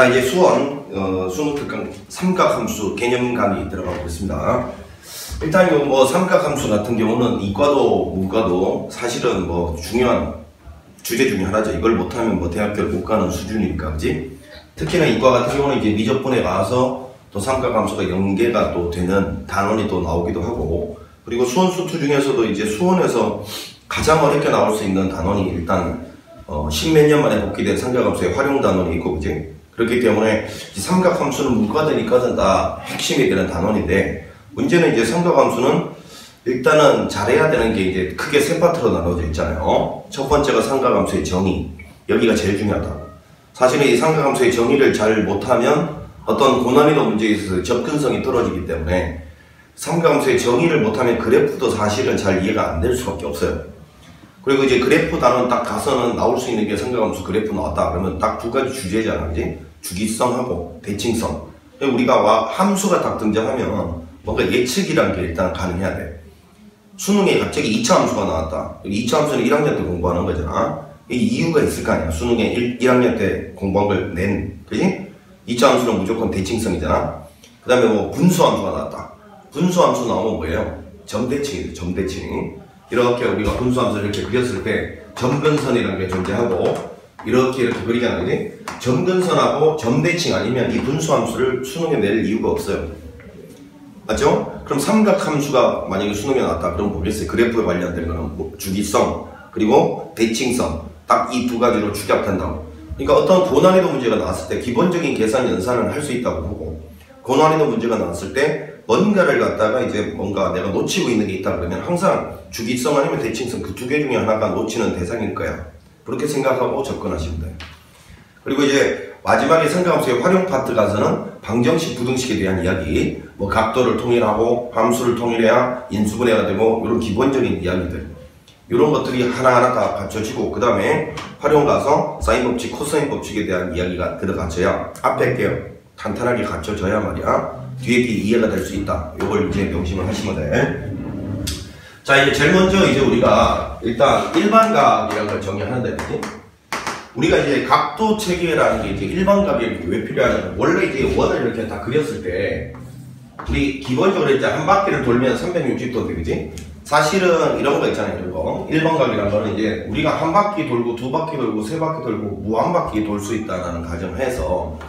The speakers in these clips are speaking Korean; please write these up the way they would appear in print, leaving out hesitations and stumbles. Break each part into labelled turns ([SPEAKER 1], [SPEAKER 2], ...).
[SPEAKER 1] 자, 이제 수능 특강 삼각함수 개념 강의 들어가 보겠습니다. 일단 뭐 삼각함수 같은 경우는 이과도 문과도 사실은 뭐 중요한 주제 중에 하나죠. 이걸 못하면 뭐 대학교를 못 가는 수준이니까, 그지? 특히나 이과 같은 경우는 이제 미적분에 가서 또 삼각함수가 연계가 또 되는 단원이 또 나오기도 하고, 그리고 수원 수투 중에서도 이제 수원에서 가장 어렵게 나올 수 있는 단원이 일단 십몇 년 만에 복귀된 삼각함수의 활용 단원이 있고, 그지? 그렇기 때문에 삼각함수는 문과든 이과든 다 핵심이 되는 단원인데, 문제는 이제 삼각함수는 일단은 잘해야 되는 게 이제 크게 세 파트로 나눠져 있잖아요. 첫 번째가 삼각함수의 정의. 여기가 제일 중요하다. 사실은 이 삼각함수의 정의를 잘 못하면 어떤 고난이도 문제에 있어서 접근성이 떨어지기 때문에 삼각함수의 정의를 못하면 그래프도 사실은 잘 이해가 안 될 수밖에 없어요. 그리고 이제 그래프 단원 딱 가서는 나올 수 있는 게 삼각함수 그래프 나왔다 그러면 딱 두 가지 주제잖아, 그지? 주기성하고 대칭성. 우리가 함수가 딱 등장하면 뭔가 예측이라는 게 일단 가능해야 돼. 수능에 갑자기 2차 함수가 나왔다. 2차 함수는 1학년 때 공부하는 거잖아. 이 이유가 있을 거 아니야. 수능에 1학년 때 공부한 걸 낸, 그지? 2차 함수는 무조건 대칭성이잖아. 그 다음에 뭐 분수함수가 나왔다. 분수함수 나오면 뭐예요? 점대칭이죠. 점대칭. 이렇게 우리가 분수함수를 이렇게 그렸을 때 점근선이라는 게 존재하고 이렇게 그리잖아요, 그지? 점근선하고 점대칭 아니면 이 분수함수를 수능에 낼 이유가 없어요. 맞죠? 그럼 삼각함수가 만약에 수능에 나왔다 그럼 뭐겠어요? 그래프에 관련된 거는 뭐 주기성 그리고 대칭성 딱 이 두 가지로 축약한다고. 그러니까 어떤 고난이도 문제가 나왔을 때 기본적인 계산 연산을 할 수 있다고 보고, 고난이도 문제가 나왔을 때 뭔가를 갖다가 이제 뭔가 내가 놓치고 있는 게 있다 그러면 항상 주기성 아니면 대칭성 그 두 개 중에 하나가 놓치는 대상일 거야. 그렇게 생각하고 접근하시면 돼요. 그리고 이제 마지막에 삼각함수의 활용 파트 가서는 방정식, 부등식에 대한 이야기, 뭐 각도를 통일하고 함수를 통일해야 인수분해가 되고 이런 기본적인 이야기들, 이런 것들이 하나하나 다 갖춰지고, 그 다음에 활용 가서 사인 법칙, 코사인 법칙에 대한 이야기가 들어가져야 앞에 게 탄탄하게 갖춰져야 말이야 뒤에 게 이해가 될 수 있다. 이걸 이제 명심을 하시면 돼. 자, 이제 제일 먼저 이제 우리가 일단 일반각이라는 걸 정의하는데, 그치? 우리가 이제 각도 체계라는 게 이제 일반각이 왜 필요하냐면, 원래 이제 원을 이렇게 다 그렸을 때 우리 기본적으로 이제 한 바퀴를 돌면 360도인데, 그지? 사실은 이런 거 있잖아요, 이런 거. 일반각이라는 거는 이제 우리가 한 바퀴 돌고 두 바퀴 돌고 세 바퀴 돌고 무한 바퀴 돌 수 있다는 가정해서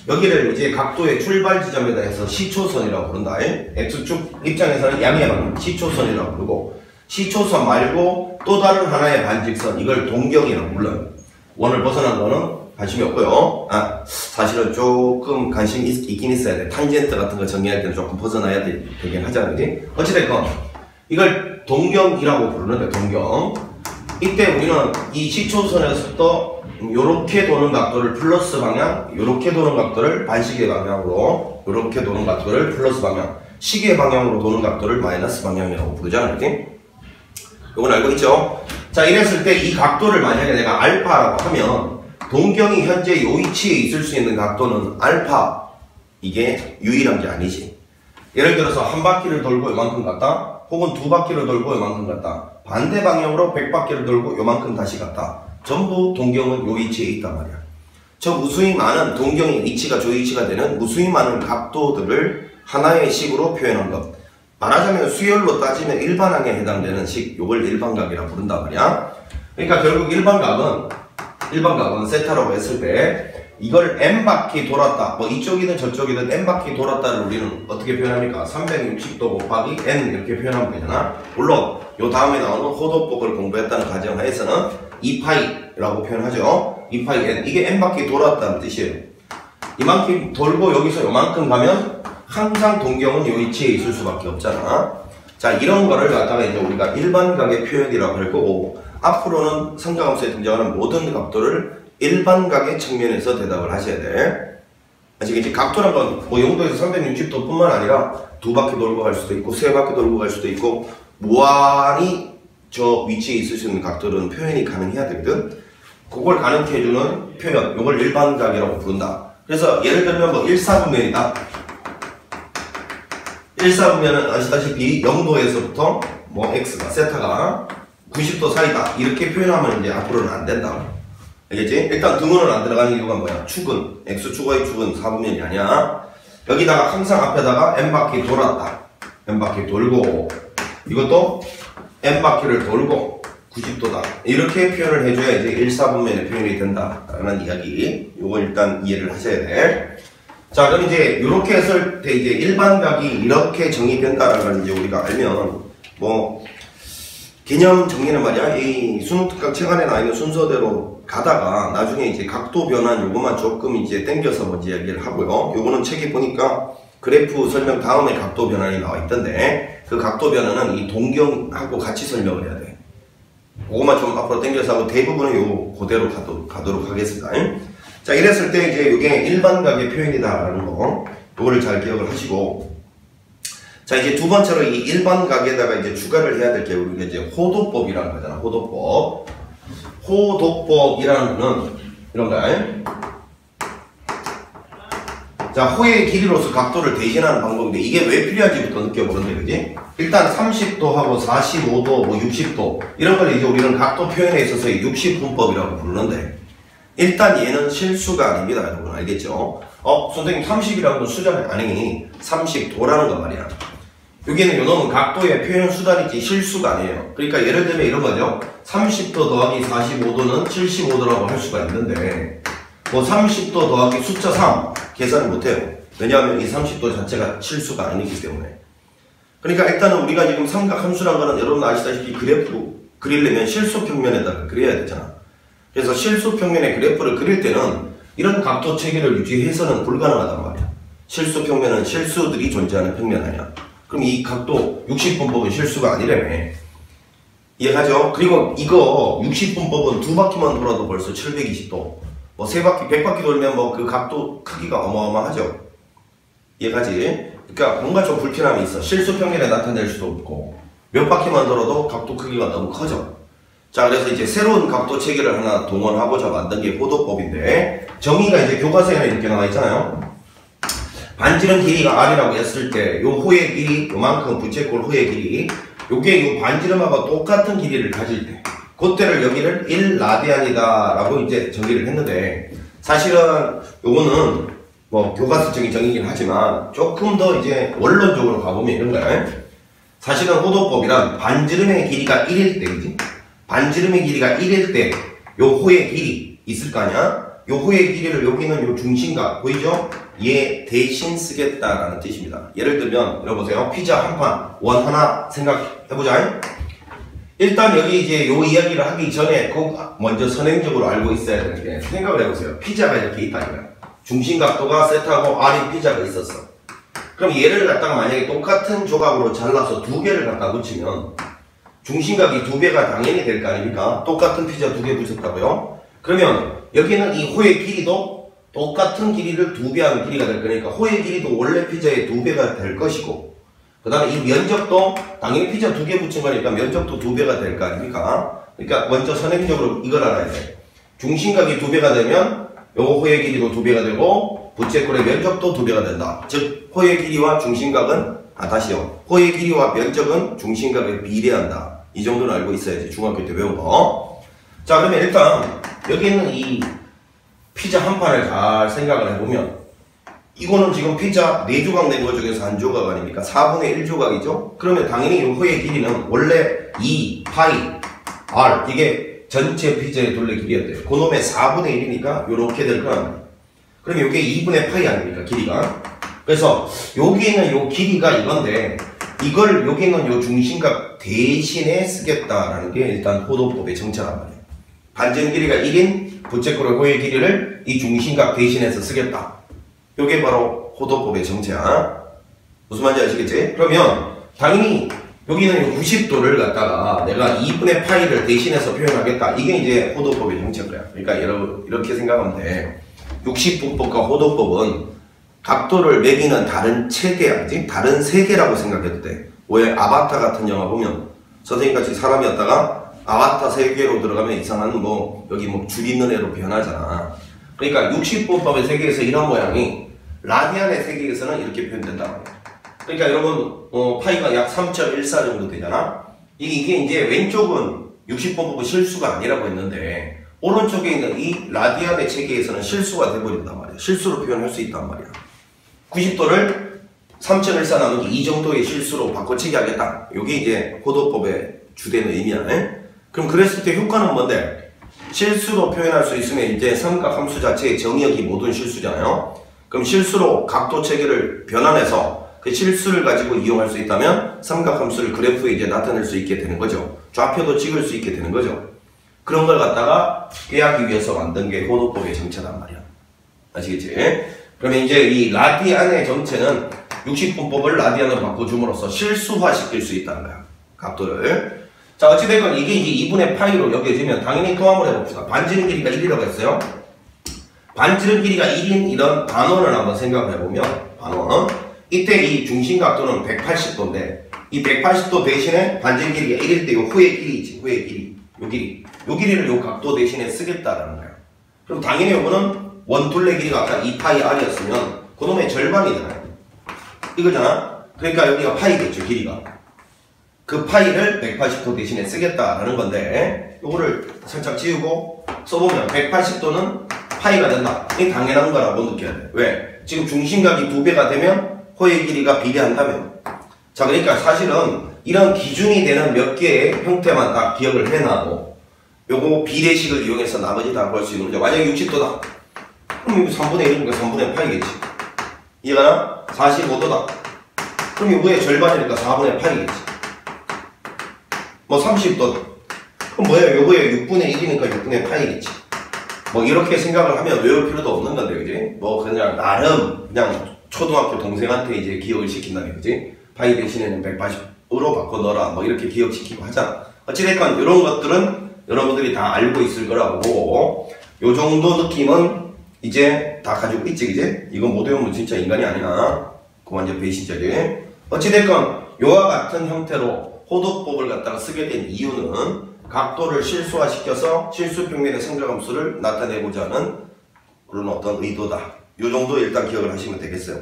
[SPEAKER 1] 여기를 이제 각도의 출발 지점에다 해서 시초선이라고 부른다. X축 입장에서는 양의 방향, 시초선이라고 부르고, 시초선 말고 또 다른 하나의 반직선, 이걸 동경이라고 불러요. 원을 벗어난 거는 관심이 없고요. 사실은 조금 관심이 있긴 있어야 돼. 탄젠트 같은 거 정리할 때는 조금 벗어나야 되긴 하잖아, 그지? 어찌됐건 이걸 동경이라고 부르는데, 동경. 이때 우리는 이 시초선에서부터 요렇게 도는 각도를 플러스 방향, 요렇게 도는 각도를 반시계 방향으로, 요렇게 도는 각도를 플러스 방향, 시계 방향으로 도는 각도를 마이너스 방향이라고 부르잖아, 이렇게. 요건 알고 있죠? 자, 이랬을 때 이 각도를 만약에 내가 알파라고 하면 동경이 현재 요 위치에 있을 수 있는 각도는 알파, 이게 유일한 게 아니지. 예를 들어서 한 바퀴를 돌고 요만큼 갔다, 혹은 두 바퀴를 돌고 요만큼 갔다, 반대 방향으로 100바퀴를 돌고 요만큼 다시 갔다. 전부 동경은 요 위치에 있단 말이야. 저 무수히 많은 동경의 위치가 저 위치가 되는 무수히 많은 각도들을 하나의 식으로 표현한 것. 말하자면 수열로 따지면 일반항에 해당되는 식, 요걸 일반각이라 부른단 말이야. 그러니까 결국 일반각은 세타라고 했을 때 이걸 n바퀴 돌았다, 뭐 이쪽이든 저쪽이든 n바퀴 돌았다를 우리는 어떻게 표현합니까? 360도 곱하기 n 이렇게 표현하면 되잖아. 물론 요 다음에 나오는 호도법을 공부했다는 가정하에서는 2파이라고 표현하죠. 2파이 n, 이게 n바퀴 돌았다는 뜻이에요. 이만큼 돌고 여기서 요만큼 가면 항상 동경은 요 위치에 있을 수밖에 없잖아. 자, 이런 거를 갖다가 이제 우리가 일반각의 표현이라고 할 거고, 앞으로는 삼각함수에 등장하는 모든 각도를 일반각의 측면에서 대답을 하셔야 돼. 아시겠지? 각도란 건 뭐 0도에서 360도 뿐만 아니라 두 바퀴 돌고 갈 수도 있고 세 바퀴 돌고 갈 수도 있고 무한히 저 위치에 있을 수 있는 각도는 표현이 가능해야 되거든. 그걸 가능케 해주는 표현, 이걸 일반각이라고 부른다. 그래서 예를 들면 뭐 1사분면이다. 1사분면은 아시다시피 0도에서부터 뭐 x가 세타가 90도 사이다 이렇게 표현하면 이제 앞으로는 안 된다. 알겠지? 일단 등호는 안 들어가는 이유가 뭐야? 축은 x축, y축은 4분면이 아니야. 여기다가 항상 앞에다가 n바퀴 돌았다. n바퀴 돌고 이것도 n바퀴를 돌고 90도다. 이렇게 표현을 해줘야 이제 1, 4분면의 표현이 된다라는 이야기. 요거 일단 이해를 하셔야 돼. 자, 그럼 이제 이렇게 했을 때 이제 일반각이 이렇게 정의된다라는 걸 이제 우리가 알면 뭐 개념 정리는 말이야. 이 수능특강 책 안에 나와 있는 순서대로 가다가 나중에 이제 각도 변환 요거만 조금 이제 땡겨서 먼저 이야기를 하고요. 요거는 책에 보니까 그래프 설명 다음에 각도 변환이 나와 있던데 그 각도 변환은 이 동경하고 같이 설명을 해야 돼. 그거만 좀 앞으로 땡겨서 하고 대부분은 요 그대로 가도록 하겠습니다. 자, 이랬을 때 이제 이게 일반각의 표현이다라는 거 요거를 잘 기억을 하시고 자, 이제 두 번째로 이 일반각에다가 이제 추가를 해야 될 게 우리가 이제 호도법이라는 거잖아. 호도법. 호도법이라는 거는 이런 거야. 자, 호의 길이로서 각도를 대신하는 방법인데 이게 왜 필요한지부터 느껴보는데, 그지? 일단 30도하고 45도, 뭐 60도 이런 걸 이제 우리는 각도 표현에 있어서 60분법이라고 부르는데 일단 얘는 실수가 아닙니다. 여러분 알겠죠? 선생님 30이라는 건 숫자가 아니니 30도라는 건 말이야. 여기는 요놈은 각도의 표현 수단이지 실수가 아니에요. 그러니까 예를 들면 이런 거죠. 30도 더하기 45도는 75도라고 할 수가 있는데 뭐 30도 더하기 숫자 3 계산을 못해요. 왜냐하면 이 30도 자체가 실수가 아니기 때문에. 그러니까 일단은 우리가 지금 삼각함수란 거는 여러분 아시다시피 그래프 그리려면 실수평면에다가 그려야 되잖아. 그래서 실수평면의 그래프를 그릴 때는 이런 각도 체계를 유지해서는 불가능하단 말이야. 실수평면은 실수들이 존재하는 평면 아니야. 그럼 이 각도 60분법은 실수가 아니라며. 이해가죠? 그리고 이거 60분법은 두 바퀴만 돌아도 벌써 720도. 뭐 세 바퀴, 100바퀴 돌면 뭐 그 각도 크기가 어마어마하죠? 이해가지? 그러니까 뭔가 좀 불편함이 있어. 실수평면에 나타낼 수도 없고 몇 바퀴만 돌아도 각도 크기가 너무 커져. 자, 그래서 이제 새로운 각도 체계를 하나 동원하고자 만든 게 호도법인데 정의가 이제 교과서에 이렇게 나와 있잖아요. 반지름 길이가 R이라고 했을 때 요 호의 길이 요만큼 부채꼴 호의 길이 요게 요 반지름하고 똑같은 길이를 가질 때 그때를 여기를 1라디안이다 라고 이제 정의를 했는데 사실은 요거는 뭐 교과서적인 정의긴 하지만 조금 더 이제 원론적으로 가보면 이런 거야. 사실은 호도법이란 반지름의 길이가 1일 때, 그지? 반지름의 길이가 1일 때 요 호의 길이 있을 거 아니야? 요 호의 길이를 여기는 요 중심각 보이죠? 얘 대신 쓰겠다라는 뜻입니다. 예를 들면 여러분 보세요. 피자 한 판, 원 하나 생각해보자. 일단 여기 이제 요 이야기를 하기 전에 꼭 먼저 선행적으로 알고 있어야 되는 게 생각을 해보세요. 피자가 이렇게 있다니까요. 중심각도가 세트하고 R인 피자가 있었어. 그럼 얘를 갖다가 만약에 똑같은 조각으로 잘라서 두 개를 갖다 붙이면 중심각이 두 배가 당연히 될 거 아닙니까? 똑같은 피자 두 개 붙였다고요? 그러면 여기는 이 호의 길이도 똑같은 길이를 두 배 하는 길이가 될 거니까 호의 길이도 원래 피자의 두 배가 될 것이고 그 다음에 이 면적도 당연히 피자 두 개 붙인 거니까 면적도 두 배가 될 거 아닙니까? 그러니까 먼저 선행적으로 이걸 알아야 돼. 중심각이 두 배가 되면 요 호의 길이도 두 배가 되고 부채꼴의 면적도 두 배가 된다. 즉 호의 길이와 중심각은 다시요. 호의 길이와 면적은 중심각에 비례한다. 이 정도는 알고 있어야지. 중학교 때 외운 거. 자, 그러면 일단 여기 있는 이 피자 한 판을 잘 생각을 해보면 이거는 지금 피자 4조각 낸 것 중에서 한 조각 아닙니까? 4분의 1조각이죠? 그러면 당연히 이 호의 길이는 원래 2 파이 R 이게 전체 피자의 둘레 길이였대요. 그놈의 4분의 1이니까 요렇게 될 거란 그러면 이게 2분의 파이 아닙니까? 길이가. 그래서 여기는 요 길이가 이건데 이걸 여기는 요 중심각 대신에 쓰겠다라는 게 일단 호도법의 정체란 말이에요. 반지름 길이가 1인 부채꼴의 호의 길이를 이 중심각 대신해서 쓰겠다. 요게 바로 호도법의 정체야. 무슨 말인지 아시겠지? 그러면 당연히 여기는 90도를 갖다가 내가 2분의 파이를 대신해서 표현하겠다. 이게 이제 호도법의 정체인 거야. 그러니까 여러분 이렇게 생각하면 돼. 60분법과 호도법은 각도를 매기는 다른 체계야지? 다른 세계라고 생각해도 돼. 왜 아바타 같은 영화 보면 선생님같이 사람이었다가 아바타 세계로 들어가면 이상한 뭐 여기 뭐 줄 있는 애로 변하잖아. 그러니까 60분법의 세계에서 이런 모양이 라디안의 세계에서는 이렇게 표현된단 말이야. 그러니까 여러분 파이가 약 3.14 정도 되잖아. 이게 이제 왼쪽은 60분법은 실수가 아니라고 했는데 오른쪽에 있는 이 라디안의 체계에서는 실수가 돼버린단 말이야. 실수로 표현할 수 있단 말이야. 90도를 3.14 나누기 이 정도의 실수로 바꿔치기 하겠다. 이게 이제 호도법의 주된 의미야. 그럼 그랬을 때 효과는 뭔데? 실수로 표현할 수 있으면 이제 삼각함수 자체의 정의역이 모든 실수잖아요. 그럼 실수로 각도 체계를 변환해서 그 실수를 가지고 이용할 수 있다면 삼각함수를 그래프에 이제 나타낼 수 있게 되는 거죠. 좌표도 찍을 수 있게 되는 거죠. 그런 걸 갖다가 꾀하기 위해서 만든 게 호도법의 정체란 말이야. 아시겠지? 그러면 이제 이 라디안의 정체는 60분법을 라디안으로 바꿔줌으로써 실수화시킬 수 있다는 거야. 각도를. 자, 어찌됐건 이게 이제 2분의 파이로 여겨지면 당연히 또 한번 해봅시다. 반지름 길이가 1이라고 했어요. 반지름 길이가 1인 이런 반원을 한번 생각해보면, 반원. 이때 이 중심 각도는 180도인데, 이 180도 대신에 반지름 길이가 1일 때 요 후의 길이 있지, 후의 길이. 요 길이. 요 길이를 요 각도 대신에 쓰겠다라는 거야. 그럼 당연히 요거는 원둘레 길이가 아까 2파이 r이었으면 그놈의 절반이잖아요. 이거잖아? 그러니까 여기가 파이겠죠, 길이가. 그 파이를 180도 대신에 쓰겠다라는 건데, 요거를 살짝 지우고 써보면 180도는 파이가 된다. 이게 당연한 거라고 느껴야 돼. 왜? 지금 중심각이 2배가 되면 호의 길이가 비례한다면. 자, 그러니까 사실은 이런 기준이 되는 몇 개의 형태만 딱 기억을 해놔도 요거 비례식을 이용해서 나머지 다 구할 수 있는 거죠. 만약에 60도다. 그럼 이거 3분의 1이니까 3분의 파이겠지. 이해가나? 45도다. 그럼 이거의 절반이니까 4분의 파이겠지. 뭐 30도다. 그럼 뭐예요? 요거의 6분의 1이니까 6분의 파이겠지. 뭐 이렇게 생각을 하면 외울 필요도 없는 건데, 그지? 뭐 그냥 나름 그냥 초등학교 동생한테 이제 기억을 시킨다는 거지. 파이 대신에는 180으로 바꿔 넣어라. 뭐 이렇게 기억시키고 하잖아. 어찌됐건 이런 것들은 여러분들이 다 알고 있을 거라고 보고, 요 정도 느낌은 이제 다 가지고 있지, 그지? 이거 못 외우면 진짜 인간이 아니야. 그 완전 배신자지. 어찌됐건 요와 같은 형태로 호도법을 갖다가 쓰게 된 이유는 각도를 실수화시켜서 실수평면의 삼각함수를 나타내고자 하는 그런 어떤 의도다. 요 정도 일단 기억을 하시면 되겠어요.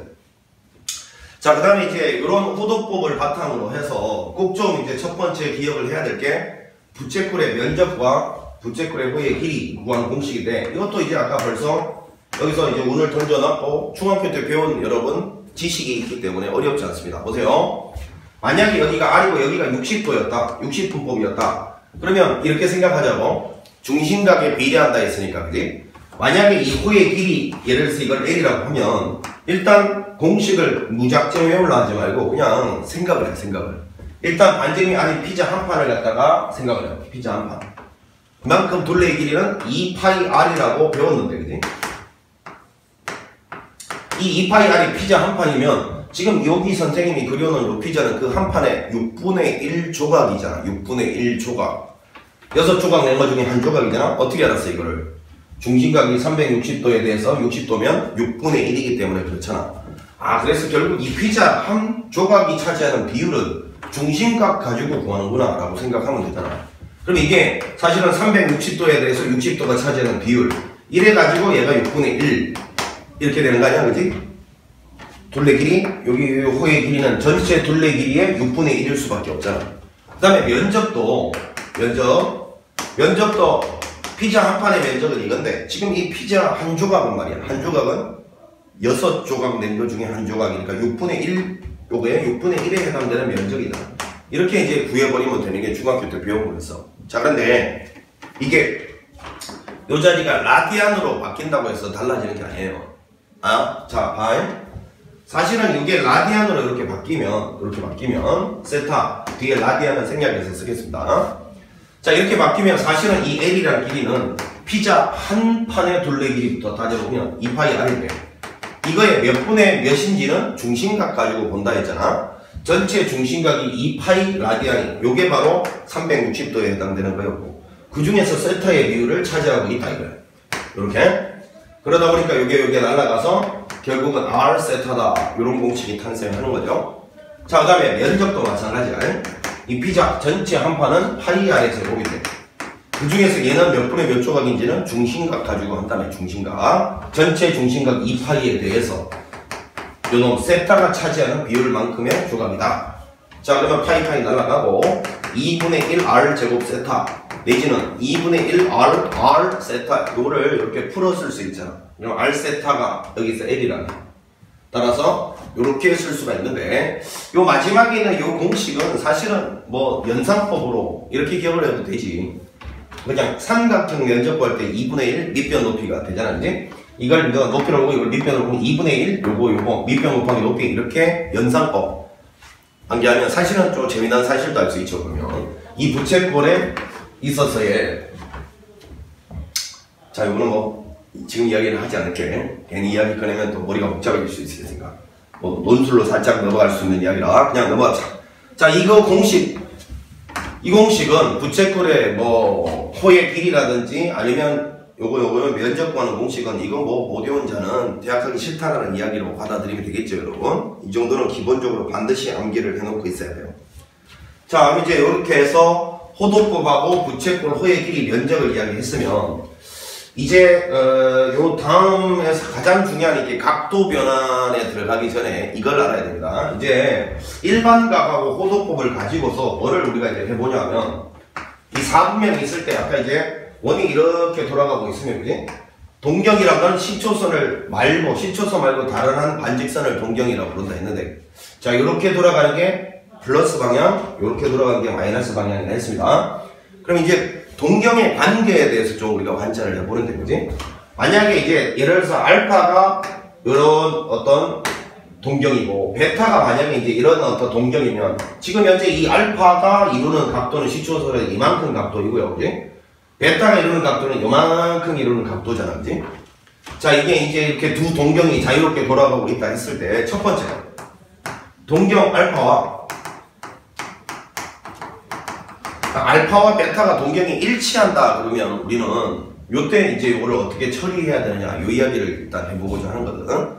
[SPEAKER 1] 자, 그 다음에 이제 이런 호도법을 바탕으로 해서 꼭 좀 이제 첫 번째 기억을 해야 될 게 부채꼴의 면적과 부채꼴의 호의 길이 구하는 공식인데, 이것도 이제 아까 벌써 여기서 이제 운을 던져놨고 중학교 때 배운 여러분 지식이 있기 때문에 어렵지 않습니다. 보세요. 만약에 여기가 R이고 여기가 60도였다. 60분법이었다. 그러면 이렇게 생각하자고. 중심각에 비례한다 했으니까, 그지? 만약에 이 호의 길이, 예를 들어서 이걸 L이라고 하면 일단 공식을 무작정 외우려 하지 말고 그냥 생각을 해, 생각을. 일단 반지름이 아닌 피자 한 판을 갖다가 생각을 해요. 피자 한 판. 그만큼 둘레의 길이는 2파이 R이라고 배웠는데, 그지? 이 2파이 R이 피자 한 판이면 지금 여기 선생님이 그려놓은 이 피자는 그 한 판에 6분의 1 조각이잖아. 6분의 1 조각. 6조각 낸 거 중에 한 조각이잖아. 어떻게 알았어, 이거를? 중심각이 360도에 대해서 60도면 6분의 1이기 때문에 그렇잖아. 아, 그래서 결국 이 피자 한 조각이 차지하는 비율은 중심각 가지고 구하는구나 라고 생각하면 되잖아. 그럼 이게 사실은 360도에 대해서 60도가 차지하는 비율, 이래가지고 얘가 6분의 1 이렇게 되는 거 아니야, 그지? 둘레 길이, 여기 호의 길이는 전체 둘레 길이의 6분의 1일 수밖에 없잖아. 그 다음에 면적도 피자 한 판의 면적은 이건데, 지금 이 피자 한 조각은 말이야. 한 조각은 6조각 낸 거 중에 한 조각이니까 6분의 1, 요거에 6분의 1에 해당되는 면적이다. 이렇게 이제 구해버리면 되는 게 중학교 때 배운 거였어. 자, 그런데 이게 요 자리가 라디안으로 바뀐다고 해서 달라지는 게 아니에요. 아, 자, 봐. 사실은 이게 라디안으로 이렇게 바뀌면 세타 뒤에 라디안은 생략해서 쓰겠습니다. 자, 이렇게 바뀌면 사실은 이 L이라는 길이는 피자 한 판의 둘레 길이부터 따져보면 2파이 R인데, 이거의 몇 분의 몇인지는 중심각 가지고 본다 했잖아. 전체 중심각이 2파이 라디안이, 요게 바로 360도에 해당되는 거였고, 그 중에서 세타의 비율을 차지하고 있다 이거야. 요렇게. 그러다 보니까 요게 날아가서 결국은 R 세타다, 요런 공식이 탄생하는 거죠. 자, 그 다음에 면적도 마찬가지야. 이 피자 전체 한 판은 파이 R의 제곱인데, 그 중에서 얘는 몇 분의 몇 조각인지는 중심각 가지고 한다음에 중심각, 전체 중심각 2파이에 대해서 요놈 세타가 차지하는 비율만큼의 조각이다. 자, 그러면 파이 날아가고 2분의 1 R 제곱 세타, 내지는 2분의 1 R 세타 요거를 이렇게 풀어 쓸 수 있잖아. 그럼 R 세타가 여기서 L이라는. 따라서 이렇게 쓸 수가 있는데 요 마지막에 있는 요 공식은 사실은 뭐 연산법으로 이렇게 기억을 해도 되지. 그냥 삼각형 면적 구할 때 2분의 1 밑변 높이가 되잖아. 이제 이걸 높이로 보고 이걸 밑변으로 보면 2분의 1 요거 밑변 곱하기 높이 이렇게 연산법 암기하면 사실은 좀 재미난 사실도 알 수 있죠. 그러면 이 부채꼴에 있어서의 자 요거는 뭐 지금 이야기는 하지 않을게. 괜히 이야기 꺼내면 또 머리가 복잡해질 수 있으니까 뭐 논술로 살짝 넘어갈 수 있는 이야기라 그냥 넘어가자. 자 이거 공식 이 공식은 부채꼴의 뭐 호의 길이라든지 아니면 요거 면적 구하는 공식은 이거 뭐 못 외운 자는 대학 가기 싫다라는 이야기로 받아들이면 되겠죠. 여러분 이 정도는 기본적으로 반드시 암기를 해놓고 있어야 돼요. 자 이제 이렇게 해서 호도법하고 부채꼴 호의 길이 면적을 이야기했으면 이제 요 다음에서 가장 중요한 이게 각도 변환에 들어가기 전에 이걸 알아야 됩니다. 이제 일반각하고 호도법을 가지고서 뭐를 우리가 이제 해보냐면 이 사분면이 있을 때 아까 이제 원이 이렇게 돌아가고 있으면 그지? 동경이란 건 시초선 말고 다른 한 반직선을 동경이라고 부른다 했는데 자 이렇게 돌아가는 게 플러스 방향, 이렇게 돌아가는 게 마이너스 방향이라 했습니다. 그럼 이제 동경의 관계에 대해서 좀 우리가 관찰을 해보는데 그지? 만약에 이제 예를 들어서 알파가 이런 어떤 동경이고 베타가 만약에 이제 이런 어떤 동경이면 지금 현재 이 알파가 이루는 각도는 시초선의 이만큼 각도이고요. 그지? 베타가 이루는 각도는 요만큼 이루는 각도잖아. 그지? 자 이게 이제 이렇게 두 동경이 자유롭게 돌아가고 있다 했을 때 첫 번째 동경 알파와 베타가 동경이 일치한다 그러면 우리는 요때 이제 이거를 어떻게 처리해야 되느냐 요 이야기를 일단 해보고자 하는 거거든.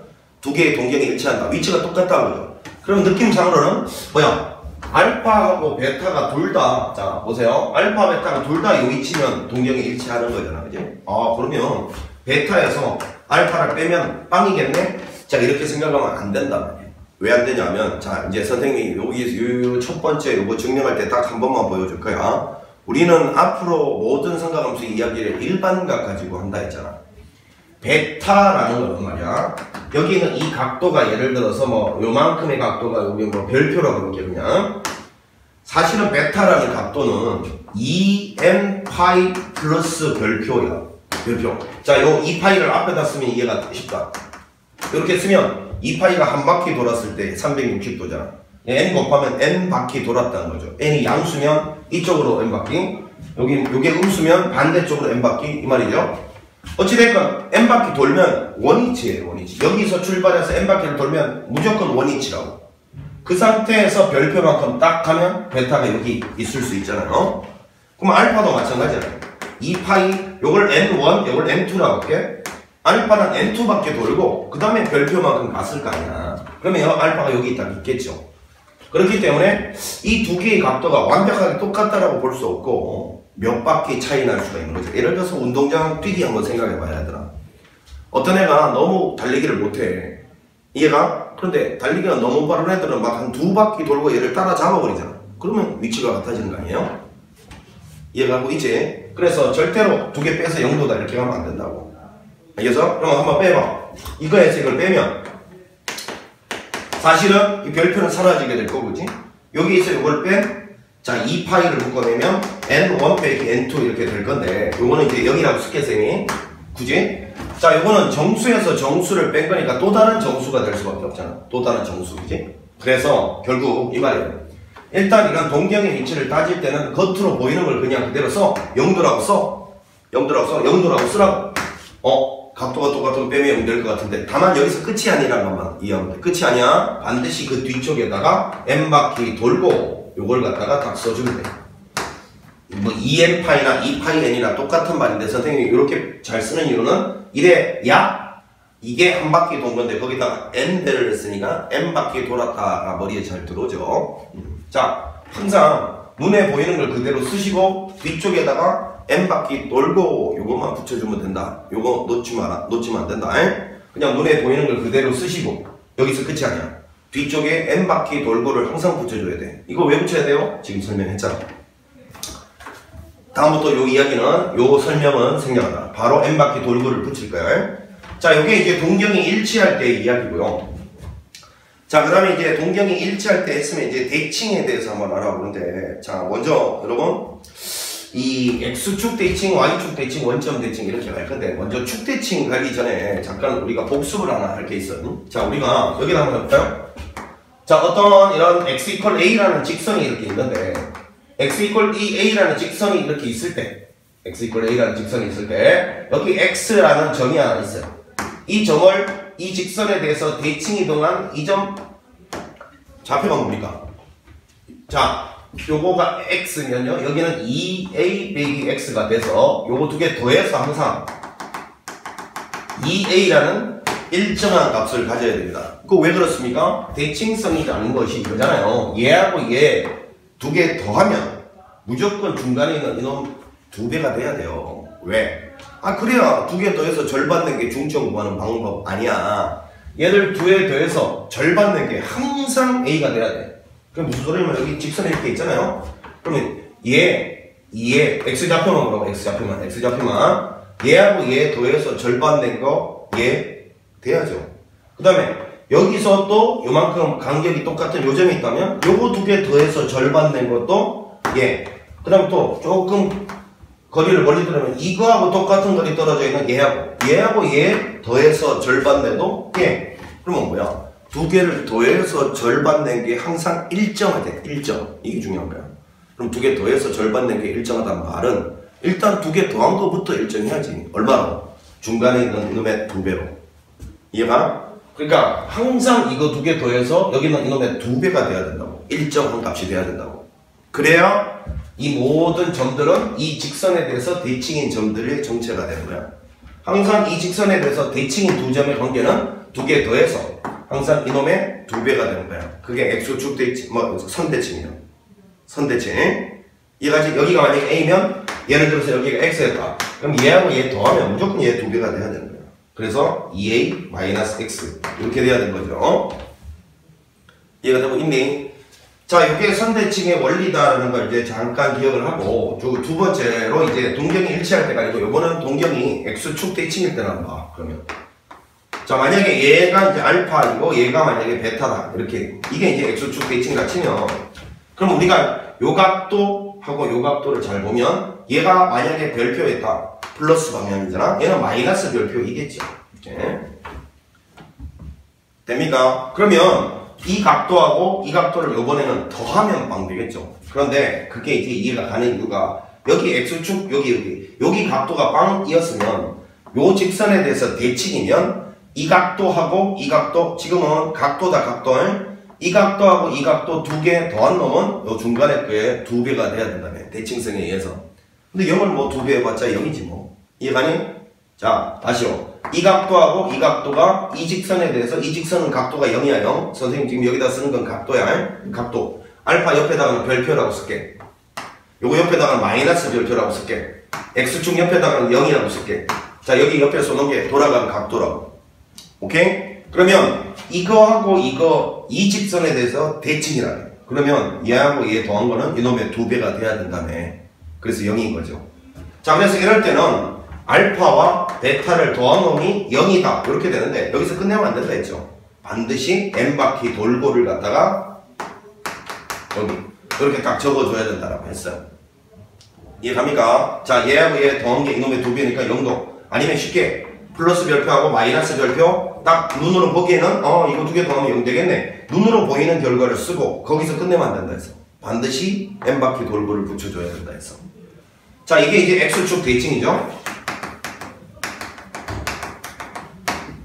[SPEAKER 1] 두 개의 동경이 일치한다. 위치가 똑같다는 거죠. 그럼 느낌상으로는 뭐야? 알파하고 베타가 둘 다, 자, 보세요. 알파, 베타가 둘 다 이 위치면 동경이 일치하는 거잖아. 그지? 아, 그러면 베타에서 알파를 빼면 빵이겠네? 자, 이렇게 생각하면 안 된단 말이에요. 왜 안 되냐면, 자, 이제 선생님이 여기 첫 번째 요거 증명할 때 딱 한 번만 보여줄 거야. 우리는 앞으로 모든 삼각함수 이야기를 일반각 가지고 한다 했잖아. 베타라는 거는 말이야. 여기는 이 각도가 예를 들어서 뭐 요만큼의 각도가 여기 뭐 별표라고 그러게 그냥 사실은 베타라는 각도는 2n 파이 플러스 별표야. 별표. 자, 요 2파이를 앞에다 쓰면 이해가 쉽다. 이렇게 쓰면 2파이가 한 바퀴 돌았을 때 360도잖아. n 곱하면 n 바퀴 돌았다는 거죠. n이 양수면 이쪽으로 n 바퀴, 요게 음수면 반대쪽으로 n 바퀴 이 말이죠. 어찌됐건 n바퀴 돌면 원위치예요. 원위치. 여기서 출발해서 n바퀴를 돌면 무조건 원위치라고. 그 상태에서 별표만큼 딱 하면 베타가 여기 있을 수 있잖아요. 그럼 알파도 마찬가지잖아요. 2파이 요걸 n1 요걸 n2라고 할게. 알파는 n2밖에 돌고 그 다음에 별표만큼 갔을 거 아니야. 그러면 알파가 여기 딱 있겠죠. 그렇기 때문에 이 두 개의 각도가 완벽하게 똑같다라고 볼 수 없고 몇 바퀴 차이 날 수가 있는 거죠. 예를 들어서 운동장 뛰기 한번 생각해 봐야 하더라. 어떤 애가 너무 달리기를 못해. 얘가 그런데 달리기가 너무 빠른 애들은 막 한 두 바퀴 돌고 얘를 따라잡아 버리잖아. 그러면 위치가 같아지는 거 아니에요? 이해가고 이제 그래서 절대로 두 개 빼서 0도다 이렇게 가면 안 된다고. 알겠어? 그럼 한번 빼봐. 이거에서 이걸 빼면 사실은 이 별표는 사라지게 될 거고, 그치? 여기에서 이걸 뺀, 자, 2파이를 묶어내면 n1 빼기 n2 이렇게 될 건데, 요거는 이제 여기라고 스케쌤이, 그지? 자, 요거는 정수에서 정수를 뺀 거니까 또 다른 정수가 될 수밖에 없잖아. 또 다른 정수, 그지? 그래서 결국 이 말이에요. 일단 이런 동경의 위치를 따질 때는 겉으로 보이는 걸 그냥 그대로 써. 0도라고 써. 0도라고 쓰라고. 각도가 똑같으면 빼면 0 될 것 같은데 다만 여기서 끝이 아니라는 것만 이해하면 돼. 끝이 아니야. 반드시 그 뒤쪽에다가 n바퀴 돌고 요걸 갖다가 딱 써주면 돼. 뭐 2n파이나 2파이n이나 똑같은 말인데 선생님이 이렇게 잘 쓰는 이유는 이래 이게 한 바퀴 돈 건데 거기다가 n배를 했으니까 n바퀴 돌았다가 머리에 잘 들어오죠. 자, 항상 눈에 보이는 걸 그대로 쓰시고 뒤쪽에다가 n바퀴 돌고 요것만 붙여주면 된다. 요거 놓치면 안 된다. 그냥 눈에 보이는 걸 그대로 쓰시고 여기서 끝이 아니야. 뒤쪽에 n바퀴 돌고를 항상 붙여줘야 돼. 이거 왜 붙여야 돼요? 지금 설명했잖아. 다음부터 요 이야기는, 요 설명은 생략한다. 바로 n바퀴 돌고를 붙일 거예요. 자, 요게 이제 동경이 일치할 때 이야기고요. 자, 그 다음에 이제 동경이 일치할 때 했으면 이제 대칭에 대해서 한번 알아보는데, 자, 먼저 여러분, 이 X축 대칭, Y축 대칭, 원점 대칭 이렇게 갈 건데, 먼저 축 대칭 가기 전에 잠깐 우리가 복습을 하나 할 게 있어요. 자, 우리가 여기다 한번 해볼까요? 자, 어떤 이런 X 이퀄 A라는 직선이 이렇게 있는데, X 이퀄 A라는 직선이 이렇게 있을 때, X 이퀄 A라는 직선이 있을 때, 여기 X라는 점이 하나 있어요. 이 점을, 이 직선에 대해서 대칭 이동한 이 점, 좌표가 뭡니까? 자, 요거가 X면요, 여기는 2A 빼기 X가 돼서, 요거 두 개 더해서 항상 2A라는 일정한 값을 가져야 됩니다. 그거 왜 그렇습니까? 대칭성이라는 것이 이거잖아요. 얘하고 얘 두 개 더하면 무조건 중간에 있는 이놈 두 배가 돼야 돼요. 왜? 아, 그래야 두 개 더해서 절 받는 게 중점 구하는 방법 아니야. 얘들 두 개 더해서 절 받는 게 항상 A가 돼야 돼. 그럼 무슨 소리냐면 여기 직선에 이렇게 있잖아요. 그러면 얘 X좌표만 보라고. X좌표만 얘하고 얘 더해서 절 받는 거 얘 돼야죠. 그 다음에 여기서 또 요만큼 간격이 똑같은 요점이 있다면 요거 두 개 더해서 절 받는 것도 얘. 그 다음에 또 조금 거리를 멀리 들으면 이거하고 똑같은 거리 떨어져 있는 얘하고 얘 더해서 절 받는 도 얘. 그러면 뭐야? 두 개를 더해서 절 받는 게 항상 일정하대. 일정. 이게 중요한 거야. 그럼 두 개 더해서 절 받는 게 일정하다는 말은 일단 두 개 더한 거부터 일정해야지. 얼마로? 중간에 있는 이놈의 두 배로. 이해가? 그러니까 항상 이거 두 개 더해서 여기는 이놈의 두 배가 돼야 된다고. 일정한 값이 돼야 된다고. 그래야 이 모든 점들은 이 직선에 대해서 대칭인 점들의 정체가 되는 거야. 항상 이 직선에 대해서 대칭인 두 점의 관계는 두 개 더해서 항상 이놈의 두 배가 되는 거야. 그게 X축 대칭, 선대칭이야. 선대칭. 얘가 여기가 만약에 A면 예를 들어서 여기가 X였다. 그럼 얘하고 얘 더하면 무조건 얘 두 배가 돼야 되는 거야. 그래서 2A-X 이렇게 돼야 되는 거죠. 이해가 되고 있니? 자, 이게 선대칭의 원리다라는 걸 이제 잠깐 기억을 하고, 두 번째로 이제 동경이 일치할 때가 아니고, 요거는 동경이 X축 대칭일 때나 봐. 그러면. 자, 만약에 얘가 이제 알파이고, 얘가 만약에 베타다. 이렇게. 이게 이제 X축 대칭이라 치면, 그럼 우리가 요 각도하고 요 각도를 잘 보면, 얘가 만약에 별표였다. 플러스 방향이잖아. 얘는 마이너스 별표이겠죠. 이렇게. 됩니까? 그러면, 이 각도하고 이 각도를 이번에는 더하면 빵 되겠죠. 그런데 그게 이제 이해가 가는 이유가 여기 X축 여기 각도가 빵이었으면 요 직선에 대해서 대칭이면 이 각도하고 이 각도 지금은 각도다 각도를 이 각도하고 이 각도 두 개 더한 놈은 요 중간에 거에 두 배가 돼야 된다며. 대칭성에 의해서. 근데 0을 뭐 두 배 해봤자 0이지 뭐. 이해가니? 자, 다시요. 이 각도하고 이 각도가 이 직선에 대해서 이 직선은 각도가 0이야 0. 선생님 지금 여기다 쓰는 건 각도야. 각도. 알파 옆에다가는 별표라고 쓸게. 요거 옆에다가는 마이너스 별표라고 쓸게. X축 옆에다가는 0이라고 쓸게. 자, 여기 옆에 쏘는 게 돌아가는 각도라고. 오케이? 그러면 이거하고 이거 이 직선에 대해서 대칭이라네. 그러면 얘하고 얘 더한 거는 이놈의 두 배가 돼야 된다며. 그래서 0인 거죠. 자, 그래서 이럴 때는 알파와 베타를 더한 놈이 0이다. 이렇게 되는데 여기서 끝내면 안 된다 했죠. 반드시 n바퀴 돌고를 갖다가 여기 이렇게 딱 적어줘야 된다라고 했어요. 이해갑니까? 자, 얘하고 얘 더한 게 이놈의 두 배니까 0도. 아니면 쉽게 플러스 별표하고 마이너스 별표 딱 눈으로 보기에는 이거 두 개 더하면 0 되겠네. 눈으로 보이는 결과를 쓰고 거기서 끝내면 안 된다 했어. 반드시 n바퀴 돌고를 붙여줘야 된다 했어. 자, 이게 이제 X축 대칭이죠.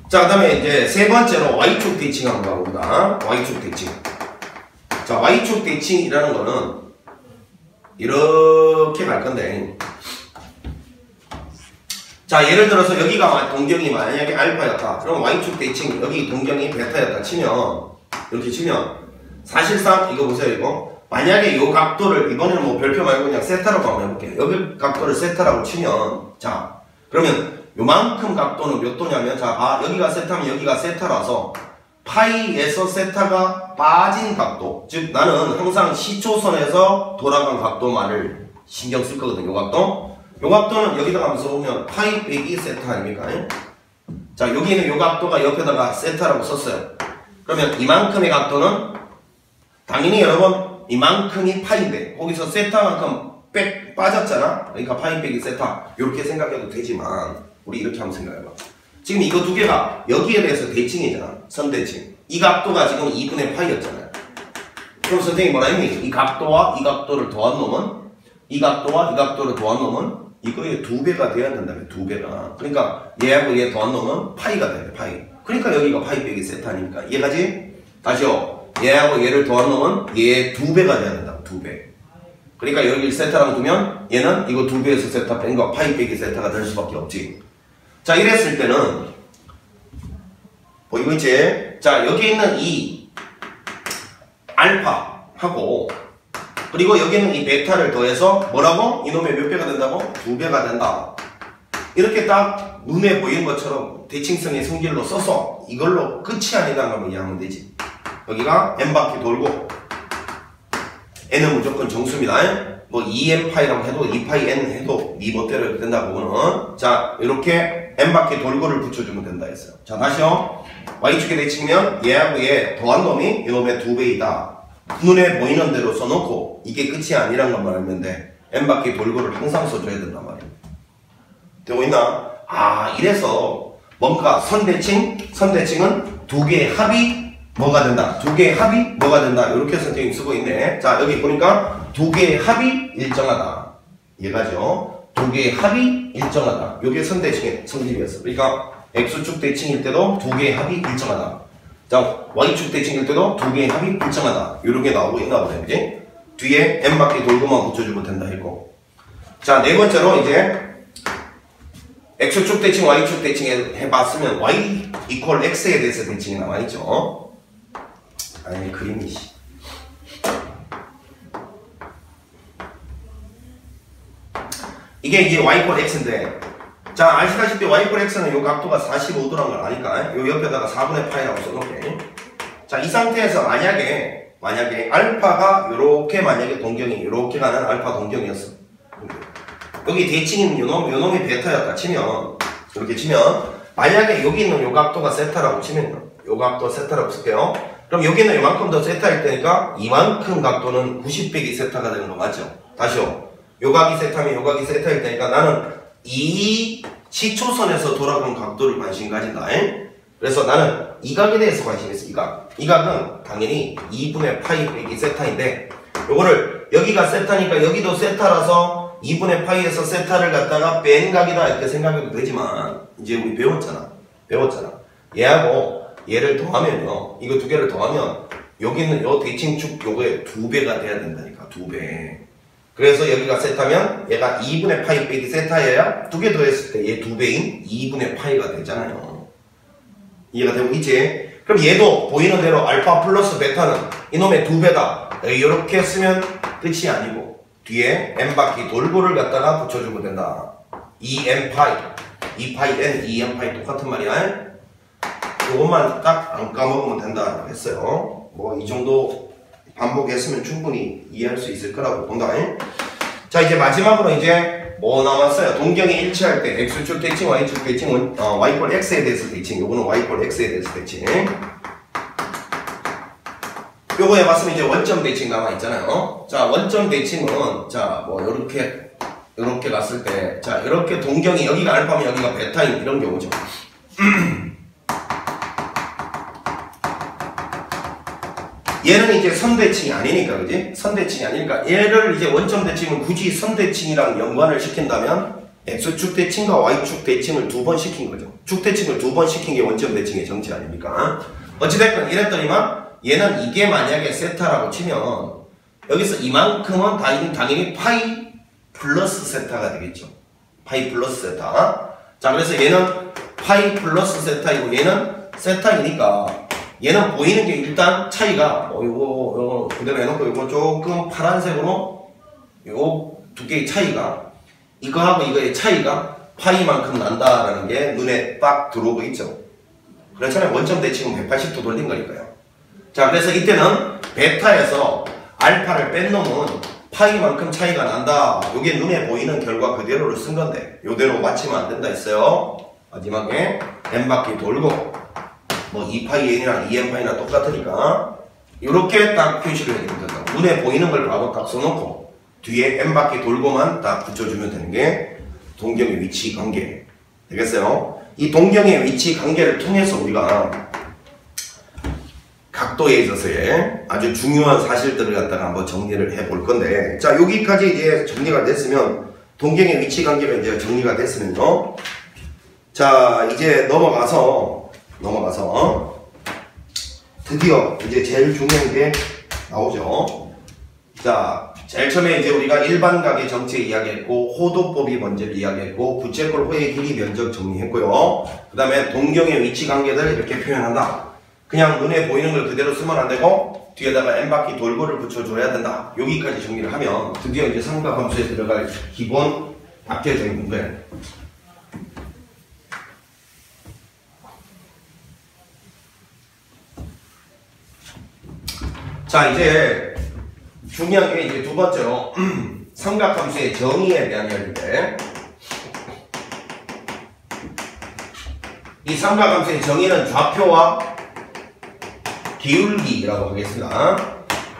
[SPEAKER 1] 자, 그 다음에 이제 세 번째로 Y축 대칭 한번 가봅니다. Y축 대칭. 자, Y축 대칭이라는 거는 이렇게 갈 건데, 자, 예를 들어서 여기가 동경이 만약에 알파였다. 그럼 Y축 대칭, 여기 동경이 베타였다 치면, 이렇게 치면, 사실상 이거 보세요, 이거. 만약에 이 각도를, 이번에는 뭐 별표 말고 그냥 세타라고 한번 해볼게요. 여기 각도를 세타라고 치면, 자, 그러면 요만큼 각도는 몇 도냐면, 자, 여기가 세타면 여기가 세타라서 파이에서 세타가 빠진 각도, 즉 나는 항상 시초선에서 돌아간 각도만을 신경 쓸 거거든. 요 각도. 요 각도는 여기다가 한번 써보면 파이 빼기 세타 아닙니까? 자, 여기는 요 각도가 옆에다가 세타라고 썼어요. 그러면 이만큼의 각도는 당연히 여러분 이만큼이 파인데 거기서 세타만큼 빠졌잖아. 그러니까 파이 빼기 세타 이렇게 생각해도 되지만 우리 이렇게 한번 생각해봐. 지금 이거 두 개가 여기에 대해서 대칭이잖아. 선대칭. 이 각도가 지금 2분의 파이였잖아요. 그럼 선생님이 뭐라 했니? 이 각도와 이 각도를 더한 놈은 이 각도와 이 각도를 더한 놈은 이거의 2배가 돼야 된다며. 2배가. 그러니까 얘하고 얘 더한 놈은 파이가 돼야 돼. 파이. 그러니까 여기가 파이 빼기 세타니까. 이해가지? 다시요. 얘하고 얘를 더한 놈은 얘의 2배가 돼야 된다. 2배. 그러니까 여기 세타랑 두면 얘는 이거 2배에서 세타 뺀 거 파이 빼기 세타가 될 수밖에 없지. 자, 이랬을 때는 보이고 있지? 자, 여기 있는 이 알파하고 그리고 여기 있는 이 베타를 더해서 뭐라고? 이놈의 몇 배가 된다고? 2배가 된다. 이렇게 딱 눈에 보이는 것처럼 대칭성의 성질로 써서 이걸로 끝이 아니다는 걸 이해하면 되지. 여기가 n바퀴 돌고 n은 무조건 정수입니다. 뭐 2n파이라고 해도 2파이 n 해도 네 멋대로 된다. 그거는 자, 이렇게 n바퀴 돌고를 붙여주면 된다 했어요. 자, 다시요. y축에 대칭면 얘하고 얘 더한 놈이 이놈의 2배이다. 눈에 보이는 대로 써놓고 이게 끝이 아니란 것만 알면 돼. n바퀴 돌고를 항상 써줘야 된단 말이야. 되고 있나? 아, 이래서 뭔가 선대칭은 두 개의 합이 뭐가 된다. 두 개의 합이 뭐가 된다. 이렇게 선생님이 쓰고 있네. 자, 여기 보니까 두 개의 합이 일정하다. 이해가죠? 두 개의 합이 일정하다. 이게 선대칭의 성질이었어. 그러니까 x축 대칭일 때도 두 개의 합이 일정하다. 자, y축 대칭일 때도 두 개의 합이 일정하다. 이렇게 나오고 있나 보네. 그지? 뒤에 n바퀴 돌고만 붙여주면 된다 했고. 자, 네 번째로 이제 x축 대칭, y축 대칭 해봤으면 y 이퀄 x에 대해서 대칭이 나와있죠. 아니, 그림이 씨. 이게 이제 y 이퀄 x인데, 자, 아시다시피 y 이퀄 x는 요 각도가 45도란 걸 아니까 요 옆에다가 4분의 파이라고 써놓게. 자, 이 상태에서 만약에 알파가 요렇게 만약에 동경이 요렇게 가는 알파 동경이었어. 여기 대칭인 요놈이 베타였다 치면, 이렇게 치면, 만약에 여기 있는 요 각도가 세타라고 치면, 요 각도 세타라고 쓸게요. 그럼 여기는 요만큼 더 세타일 테니까, 이만큼 각도는 90배기 세타가 되는 거 맞죠? 다시요. 요 각이 세타면 요 각이 세타일 테니까 나는 이 시초선에서 돌아가는 각도를 관심 가진다. 그래서 나는 이 각에 대해서 관심 있어, 이 각. 이 각은 당연히 2분의 파이 빼기 세타인데, 요거를 여기가 세타니까 여기도 세타라서 2분의 파이에서 세타를 갖다가 뺀 각이다 이렇게 생각해도 되지만 이제 우리 배웠잖아. 얘하고 얘를 더하면요. 이거 두 개를 더하면 여기는 요 대칭축 요거의 2배가 돼야 된다니까. 2배. 그래서 여기가 세타면 얘가 2분의 파이 빼기 세타여야 두 개 더했을 때 얘 2배인 2분의 파이가 되잖아요. 이해가 되고 있지? 그럼 얘도 보이는 대로 알파 플러스 베타는 이놈의 2배다. 이렇게 쓰면 끝이 아니고 뒤에 n바퀴 돌고를 갖다가 붙여주면 된다. 2n파이, 2파이 n, 2n파이 똑같은 말이야. 이것만 딱 안 까먹으면 된다 했어요. 뭐 이 정도 반복했으면 충분히 이해할 수 있을 거라고 본다. 자, 이제 마지막으로 이제 뭐 남았어요? 동경이 일치할 때 x축 대칭, y축 대칭은 y 이퀄 x에 대해서 대칭. 요거는 y 이퀄 x에 대해서 대칭. 요거 해봤으면 이제 원점 대칭 남아있잖아요. 자, 원점 대칭은, 자, 뭐, 요렇게 갔을 때, 자, 이렇게 동경이 여기가 알파면 여기가 베타인 이런 경우죠. 얘는 이제 선대칭이 아니니까, 그지? 선대칭이 아니니까, 얘를 이제 원점 대칭은 굳이 선대칭이랑 연관을 시킨다면, x축 대칭과 y축 대칭을 2번 시킨 거죠. 축 대칭을 2번 시킨 게 원점 대칭의 정치 아닙니까? 어찌됐건 이랬더니만, 얘는 이게 만약에 세타라고 치면 여기서 이만큼은 당연히 파이 플러스 세타가 되겠죠. 파이 플러스 세타. 자, 그래서 얘는 파이 플러스 세타이고 얘는 세타이니까 얘는 보이는 게 일단 차이가 요거 그대로 해놓고 요거 조금 파란색으로 요 두 개의 차이가 이거하고 이거의 차이가 파이만큼 난다라는 게 눈에 딱 들어오고 있죠. 그렇잖아요. 원점 대칭은 180도 돌린 거니까요. 자, 그래서 이때는 베타에서 알파를 뺀 놈은 파이만큼 차이가 난다. 이게 눈에 보이는 결과 그대로를 쓴 건데 요대로 맞히면 안 된다 했어요. 마지막에 n바퀴 돌고 뭐 2파이 n이랑 2n파이나 똑같으니까 이렇게 딱 표시를 해주면 된다. 눈에 보이는 걸 바로 딱 써놓고 뒤에 n바퀴 돌고만 딱 붙여주면 되는 게 동경의 위치 관계 되겠어요? 이 동경의 위치 관계를 통해서 우리가 각도에 있어서의 아주 중요한 사실들을 갖다가 한번 정리를 해 볼 건데, 자, 여기까지 이제 정리가 됐으면, 동경의 위치 관계가 이제 정리가 됐으면요. 자, 이제 넘어가서, 드디어 이제 제일 중요한 게 나오죠. 자, 제일 처음에 이제 우리가 일반각의 정체 이야기했고, 호도법이 먼저 이야기했고, 부채꼴 호의 길이 면적 정리했고요. 그 다음에 동경의 위치 관계를 이렇게 표현한다. 그냥 눈에 보이는 걸 그대로 쓰면 안 되고 뒤에다가 n바퀴 돌고를 붙여줘야 된다. 여기까지 정리를 하면 드디어 이제 삼각함수에 들어갈 기본 박혀져 있는 거예요. 자, 이제 중요한 게 이제 두 번째로 삼각함수의 정의에 대한 이야기인데, 이 삼각함수의 정의는 좌표와 기울기라고 하겠습니다.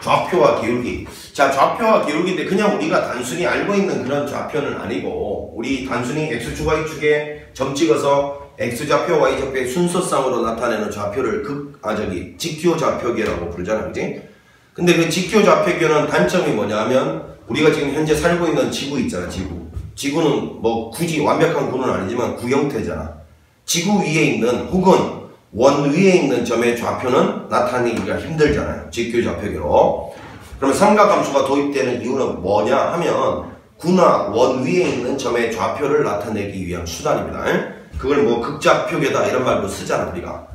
[SPEAKER 1] 좌표와 기울기. 자, 좌표와 기울기인데 그냥 우리가 단순히 알고 있는 그런 좌표는 아니고, 우리 단순히 x축 y축에 점 찍어서 x좌표 y좌표의 순서상으로 나타내는 좌표를 직교 좌표계라고 부르잖아, 그지? 근데 그 직교 좌표계는 단점이 뭐냐 하면 우리가 지금 현재 살고 있는 지구 있잖아, 지구는 뭐 굳이 완벽한 구는 아니지만 구형태잖아. 지구 위에 있는 혹은 원 위에 있는 점의 좌표는 나타내기가 힘들잖아요. 직교 좌표계로. 그러면 삼각함수가 도입되는 이유는 뭐냐 하면 구나 원 위에 있는 점의 좌표를 나타내기 위한 수단입니다. 그걸 뭐 극좌표계다 이런 말도 쓰잖아, 우리가.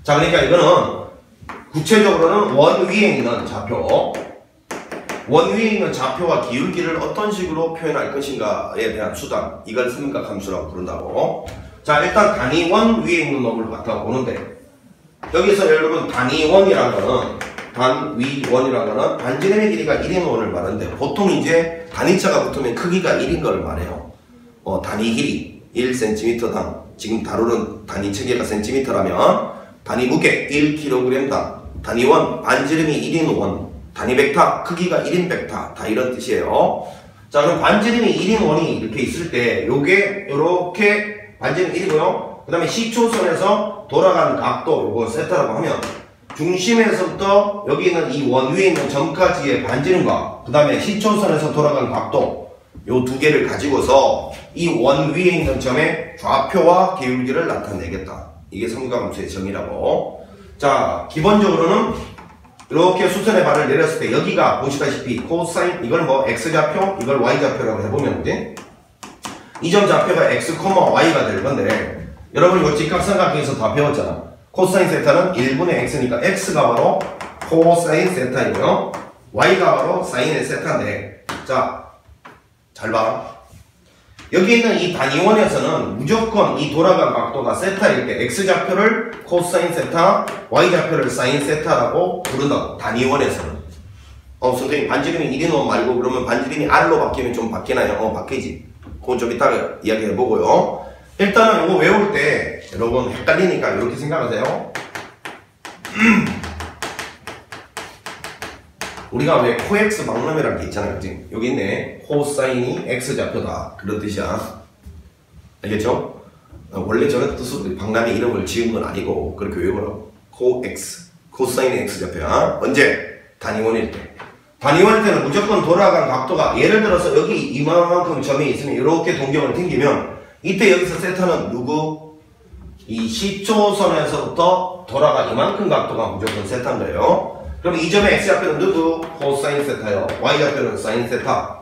[SPEAKER 1] 자, 그러니까 이거는 구체적으로는 원 위에 있는 좌표, 원 위에 있는 좌표와 기울기를 어떤 식으로 표현할 것인가에 대한 수단, 이걸 삼각함수라고 부른다고. 자, 일단 단위원 위에 있는 놈을 갖다 보는데, 여기서 여러분 단위원이라는 거는, 단위원이라는 거는 반지름의 길이가 1인 원을 말하는데, 보통 이제 단위차가 붙으면 크기가 1인 걸 말해요. 단위 길이 1cm당, 지금 다루는 단위 체계가 cm라면 단위 무게 1kg당, 단위원 반지름이 1인 원, 단위 벡터 크기가 1인 벡터, 다 이런 뜻이에요. 자, 그럼 반지름이 1인 원이 이렇게 있을 때 요게 요렇게 반지름 1이고요. 그 다음에 시초선에서 돌아가는 각도 요거 세타라고 하면 중심에서부터 여기 있는 이 원 위에 있는 점까지의 반지름과 그 다음에 시초선에서 돌아가는 각도 요 두 개를 가지고서 이 원 위에 있는 점의 좌표와 기울기를 나타내겠다. 이게 삼각함수의 정의라고. 자, 기본적으로는 이렇게 수선의 발을 내렸을 때 여기가 보시다시피 코사인, 이걸 뭐 x좌표, 이걸 y좌표라고 해보면 이제 이 점 좌표가 x, y가 될 건데, 여러분 이거 직각삼각형에서 다 배웠잖아. 코사인 세타는 1분의 x니까 x가 바로 코사인 세타이고요, y가 바로 사인의 세타인데, 자, 잘 봐. 여기 있는 이 단위원에서는 무조건 이 돌아간 각도가 세타일 때 x좌표를 코사인 세타, y좌표를 사인 세타라고 부른다고. 단위원에서는. 선생님 반지름이 1인 원 말고 그러면 반지름이 r로 바뀌면 좀 바뀌나요? 바뀌지. 그건 좀 이따가 이야기해보고요. 일단은 이거 외울 때 여러분 헷갈리니까 이렇게 생각하세요. 우리가 왜 코엑스 박람회라는 게 있잖아요, 그치? 여기 있네. 코사인이 x좌표다, 그런 뜻이야. 알겠죠? 원래 저런 뜻으로 박람회 이름을 지은 건 아니고 그렇게 외우라고. 코엑스, 코사인이 x좌표야. 언제? 단위원일 때. 단위원일 때는 무조건 돌아간 각도가, 예를 들어서 여기 이만큼 점이 있으면 이렇게 동경을 튕기면 이때 여기서 세타는 누구? 이 시초선에서부터 돌아가 이만큼 각도가 무조건 세타인 거예요. 그럼 이 점의 x좌표는 누구? 코사인 세타요. y좌표는 사인 세타.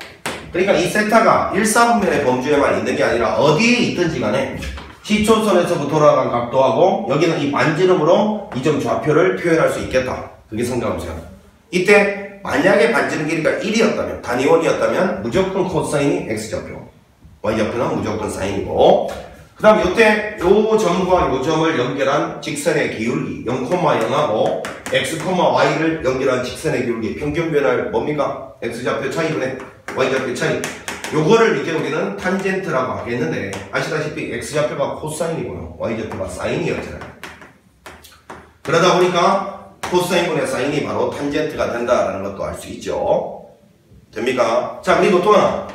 [SPEAKER 1] 그러니까 이 세타가 일사분면의 범주에만 있는 게 아니라 어디에 있든지 간에 시초선에서부터 돌아간 각도하고 여기는 이 반지름으로 이 점 좌표를 표현할 수 있겠다. 그게 삼각함수야. 이때 만약에 반지름 길이가 1이었다면, 단위원이었다면 무조건 코사인이 x좌표, y좌표는 무조건 사인이고, 그 다음 요때 요 점과 요 점을 연결한 직선의 기울기 0,0하고 x, y를 연결한 직선의 기울기 평균 변화를 뭡니까? x좌표 차이분의 y좌표 차이. 요거를 이제 우리는 탄젠트라고 하겠는데 아시다시피 x좌표가 코사인이고요. y좌표가 사인이었잖아요. 그러다 보니까 코사인분의 사인이 바로 탄젠트가 된다라는 것도 알 수 있죠. 됩니까? 자, 그리고 또 하나.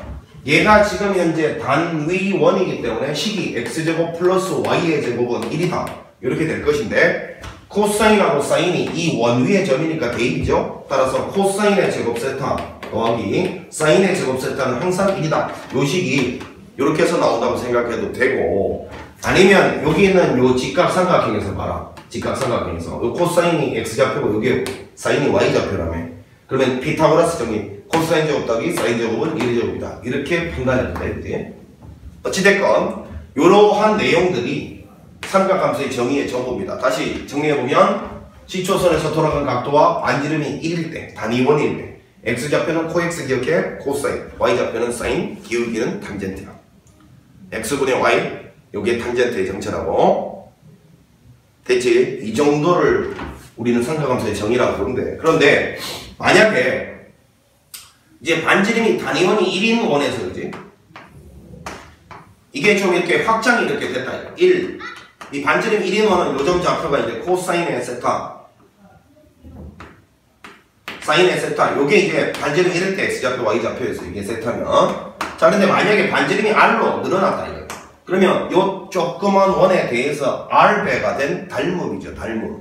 [SPEAKER 1] 얘가 지금 현재 단위1이기 때문에 식이 x제곱 플러스 y의 제곱은 1이다. 이렇게 될 것인데 코사인하고 사인이 이 원위의 점이니까 대입이죠. 따라서 코사인의 제곱 세타 더하기 사인의 제곱 세타는 항상 1이다. 요 식이 이렇게 해서 나온다고 생각해도 되고, 아니면 여기 있는 요 직각삼각형에서 봐라. 직각삼각형에서 요 코사인이 x좌표고 여기 사인이 y좌표라며. 그러면 피타고라스 정리 코사인 제곱 더하기 사인 제곱은 1의 제곱이다. 이렇게 판단해도 돼. 어찌됐건 이러한 내용들이 삼각함수의 정의의 전부입니다. 다시 정리해보면 시초선에서 돌아간 각도와 반지름이 1일 때, 단위원일 때 x좌표는 코x 기억해 코사인, y좌표는 사인, 기울기는 탄젠트야. x분의 y, 요게 탄젠트의 정체라고. 대체 이 정도를 우리는 삼각함수의 정의라고 부르는데, 그런데 만약에 이제 반지름이 단위원이 1인 원에서 그지? 이게 좀 이렇게 확장이 이렇게 됐다. 1. 이 반지름 1인 원은 요점 좌표가 이제 코사인의 세타, 사인의 세타. 요게 이제 반지름 1일 때 x좌표, y좌표에서 이게 세타면. 자, 근데 만약에 반지름이 r로 늘어났다 이거. 그러면 요 조그만 원에 대해서 r배가 된 달물이죠, 달물.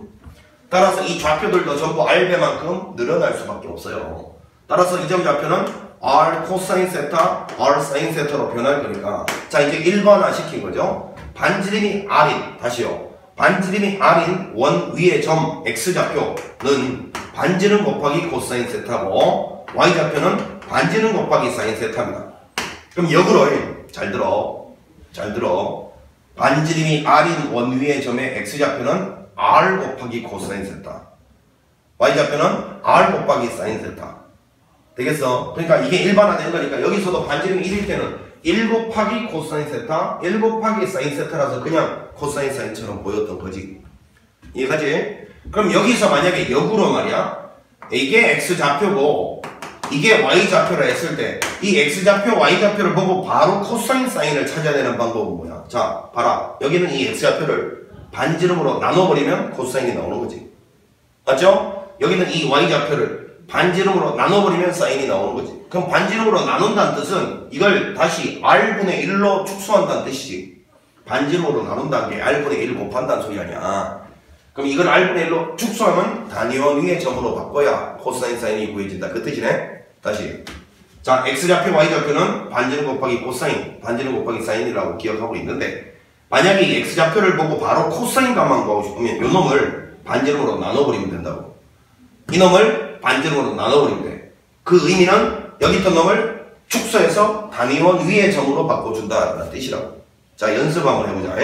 [SPEAKER 1] 따라서 이 좌표들도 전부 r배만큼 늘어날 수밖에 없어요. 따라서 이 점 좌표는 r 코사인 세타, r 사인 세타로 변할 거니까. 자, 이제 일반화 시킨 거죠. 반지름이 r인, 다시요. 반지름이 r인 원 위의 점 x좌표는 반지름 곱하기 코사인 세타고, y좌표는 반지름 곱하기 사인 세타입니다. 그럼 역으로 잘 들어. 반지름이 r인 원 위의 점의 x좌표는 r 곱하기 코사인 세타, y좌표는 r 곱하기 사인 세타. 되겠어? 그러니까 이게 일반화된 거니까 여기서도 반지름이 1일 때는 1 곱하기 코사인 세타, 1 곱하기 사인 세타라서 그냥 코사인 사인처럼 보였던 거지. 이해가지? 그럼 여기서 만약에 역으로 말이야, 이게 x좌표고 이게 y좌표라 했을 때 이 x좌표, y좌표를 보고 바로 코사인 사인을 찾아내는 방법은 뭐야? 자, 봐라. 여기는 이 x좌표를 반지름으로 나눠버리면 코사인이 나오는 거지. 맞죠? 여기는 이 y좌표를 반지름으로 나눠버리면 사인이 나오는 거지. 그럼 반지름으로 나눈다는 뜻은 이걸 다시 r분의 1로 축소한다는 뜻이지. 반지름으로 나눈다는 게 r분의 1 곱한다는 소리 아니야. 그럼 이걸 r분의 1로 축소하면 단위원 위의 점으로 바꿔야 코사인 사인이 구해진다. 그 뜻이네. 다시. 자, x좌표, y좌표는 반지름 곱하기 코사인, 반지름 곱하기 사인이라고 기억하고 있는데, 만약에 이 x좌표를 보고 바로 코사인 값만 구하고 싶으면 이 놈을 반지름으로 나눠버리면 된다고. 이 놈을 반지름으로 나눠버리면 돼. 그 의미는 여기 있던 놈을 축소해서 단위원 위의 점으로 바꿔준다는 뜻이라고. 자, 연습 한번 해보자.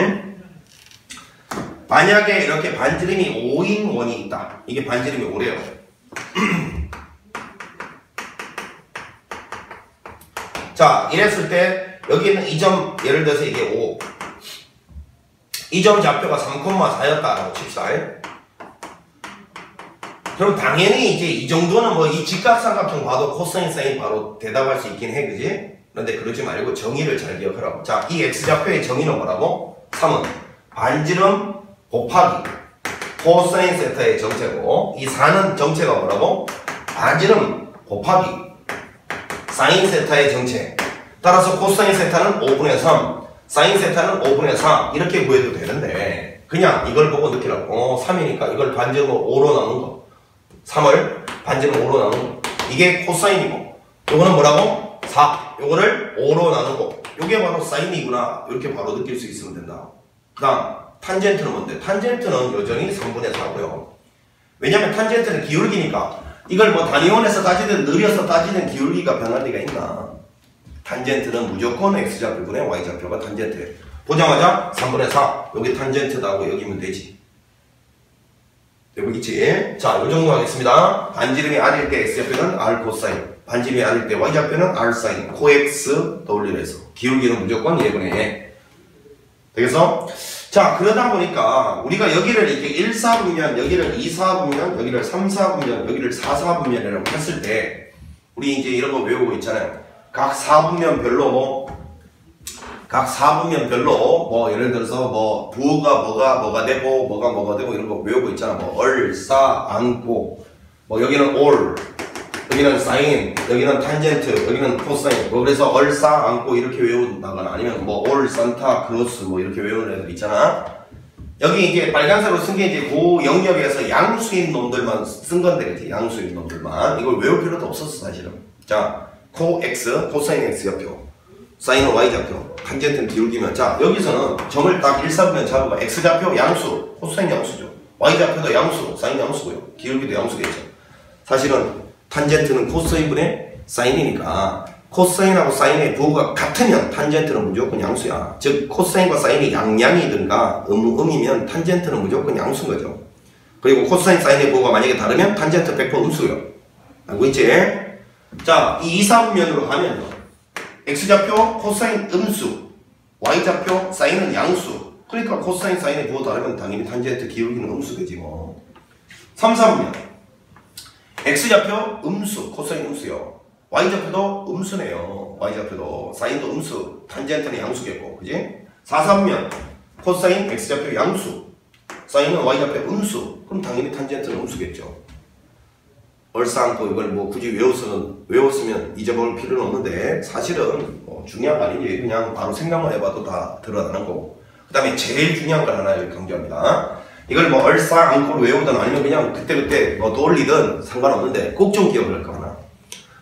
[SPEAKER 1] 만약에 이렇게 반지름이 5인 원이 있다. 이게 반지름이 5래요. 자, 이랬을 때 여기 있는 이 점, 예를 들어서 이게 5. 이 점 좌표가 3,4였다라고 칩시다. 그럼 당연히 이제 이 정도는 뭐 이 직각삼각형 봐도 코사인 사인 바로 대답할 수 있긴 해, 그지? 그런데 그러지 말고 정의를 잘 기억하라고. 자, 이 x좌표의 정의는 뭐라고? 3은 반지름 곱하기 코사인 세타의 정체고, 이 4는 정체가 뭐라고? 반지름 곱하기 사인 세타의 정체. 따라서 코사인 세타는 5분의 3, 사인 세타는 5분의 4 이렇게 구해도 되는데, 그냥 이걸 보고 느끼라고. 3이니까 이걸 반지름으로 5로 나눈 거, 3을 반지름 5로 나누고, 이게 코사인이고, 요거는 뭐라고? 4. 요거를 5로 나누고, 요게 바로 사인이구나. 이렇게 바로 느낄 수 있으면 된다. 그 다음 탄젠트는 뭔데? 탄젠트는 여전히 3분의 4고요. 왜냐면 탄젠트는 기울기니까 이걸 뭐 단위원에서 따지든 느려서 따지는 기울기가 변할 리가 있나. 탄젠트는 무조건 x좌표분의 y좌표가 탄젠트예요. 보자마자 3분의 4 여기 탄젠트다고 여기면 되지. 되고 있지? 자, 요 정도 하겠습니다. 반지름이 r일 때 x좌표는 r 코사인, 반지름이 r일 때 y좌표는 r 사인, 코x W에서 기울기는 무조건 예분의 에. 되겠어? 자, 그러다 보니까 우리가 여기를 이렇게 1,4분면, 여기를 2,4분면, 여기를 3,4분면, 여기를 4,4분면이라고 했을 때 우리 이제 이런 거 외우고 있잖아요. 각 사분면별로 뭐 예를 들어서 뭐 부호가 뭐가 되고 뭐가 되고 이런 거 외우고 있잖아. 뭐 얼, 싸, 안고, 뭐 여기는 올, 여기는 사인, 여기는 탄젠트, 여기는 코사인. 뭐 그래서 얼, 싸, 안고 이렇게 외운다거나 아니면 뭐 올, 산타, 크로스 뭐 이렇게 외우는 애들 있잖아. 여기 이제 빨간색으로 쓴 게 이제 그 영역에서 양수인 놈들만 쓴 건데, 그치? 양수인 놈들만. 이걸 외울 필요도 없었어, 사실은. 자, 코 x, 코사인 x 좌표, 사인은 y 좌표, 탄젠트는 기울기면. 자, 여기서는 점을 딱 1사분면 잡으면 x 좌표 양수, 코사인 양수죠. y 좌표도 양수, 사인 양수고요. 기울기도 양수겠죠. 사실은 탄젠트는 코사인분의 사인이니까 코사인하고 사인의 부호가 같으면 탄젠트는 무조건 양수야. 즉 코사인과 사인이 양양이든가 음이면 탄젠트는 무조건 양수인 거죠. 그리고 코사인 사인의 부호가 만약에 다르면 탄젠트 100% 음수요. 알고 있지? 자, 이 2사분면으로 가면 x좌표 코사인 음수, y좌표 사인은 양수. 그러니까 코사인 사인의 부호 다르면 당연히 탄젠트 기울기는 음수겠지 뭐. 3사분면 x좌표 음수, 코사인 음수요. y좌표도 음수네요. y좌표도 사인도 음수, 탄젠트는 양수겠고, 그지? 4사분면 코사인 x좌표 양수, 사인은 y좌표 음수. 그럼 당연히 탄젠트는 음수겠죠. 얼싸안고 이걸 뭐 굳이 외웠으면 잊어버릴 필요는 없는데 사실은 뭐 중요한 거 아니지. 그냥 바로 생각만 해봐도 다 드러나는 거고. 그 다음에 제일 중요한 걸 하나 여기 강조합니다. 이걸 뭐 얼싸안고로 외우든 아니면 그냥 그때그때 뭐 떠올리든 상관없는데 꼭 좀 기억을 할 거 하나.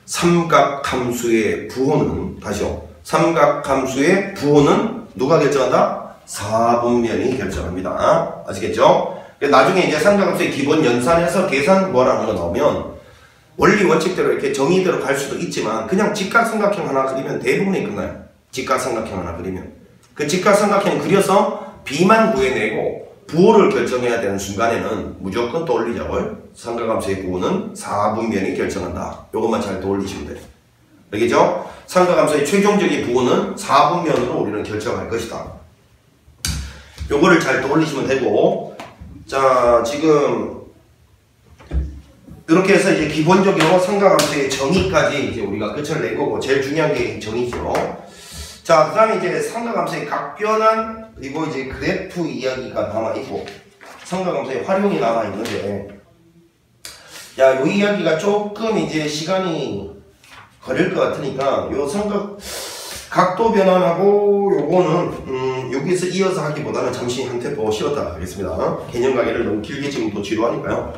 [SPEAKER 1] 삼각함수의 부호는, 다시요. 삼각함수의 부호는 누가 결정한다? 사분면이 결정합니다. 아시겠죠? 나중에 이제 삼각함수의 기본 연산해서 계산 뭐라는 거 나오면 원리 원칙대로 이렇게 정의대로 갈 수도 있지만 그냥 직각삼각형 하나 그리면 대부분이 끝나요. 직각삼각형 하나 그리면. 그 직각삼각형 그려서 B만 구해내고 부호를 결정해야 되는 순간에는 무조건 떠올리자고요. 삼각함수의 부호는 사분면이 결정한다. 요것만 잘 떠올리시면 돼요. 알겠죠? 삼각함수의 최종적인 부호는 사분면으로 우리는 결정할 것이다. 요거를 잘 떠올리시면 되고, 자, 지금 이렇게 해서 이제 기본적으로 삼각함수의 정의까지 이제 우리가 끝을 낸 거고, 제일 중요한 게 정의죠. 자, 그 다음에 이제 삼각함수의 각변환, 그리고 이제 그래프 이야기가 남아있고, 삼각함수의 활용이 남아있는데, 야, 요 이야기가 조금 이제 시간이 걸릴 것 같으니까, 요 각도 변환하고 요거는, 여기서 이어서 하기보다는 잠시 한 템포 쉬었다 하겠습니다. 개념 강의를 너무 길게 지금 또 지루하니까요.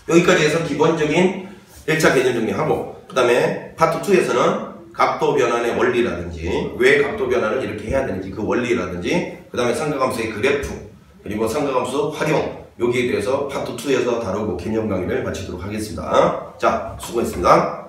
[SPEAKER 1] 여기까지 해서 기본적인 1차 개념 정리하고, 그 다음에 파트 2에서는 각도 변환의 원리라든지 왜 각도 변환을 이렇게 해야 되는지 그 원리라든지 그 다음에 삼각함수의 그래프 그리고 삼각함수 활용 여기에 대해서 파트 2에서 다루고 개념 강의를 마치도록 하겠습니다. 자, 수고했습니다.